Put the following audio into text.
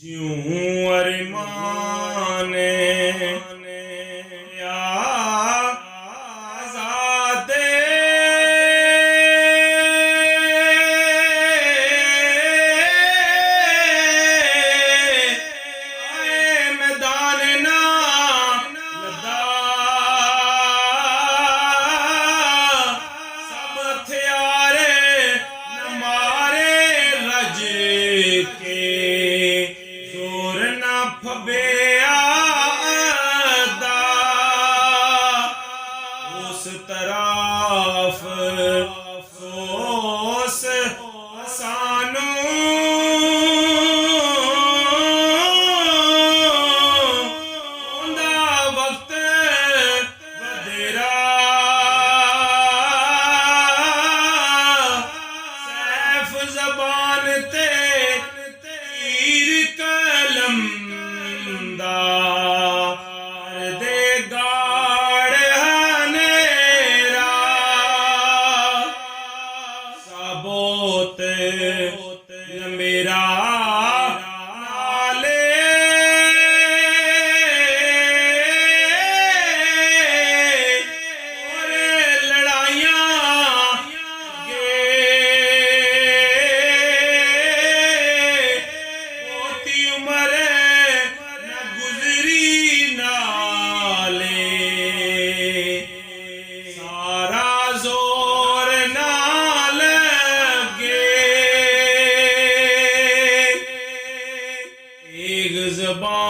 ज्यूं अरमाने आज़ादे आए मैदान ना लदा सब हथियारे न मारे रज के जोर न फबेया दा उस तरफ सोस सानू ओंदा वक्त वधेरा सैफ ज़बान ते तीर कलम दा दे गाड़ हनेरा साबोत मेरा नाले और लड़ाइयाँ गे होती उम्र न गुजरी नाले सारा जोर ना लगे एक ज़बान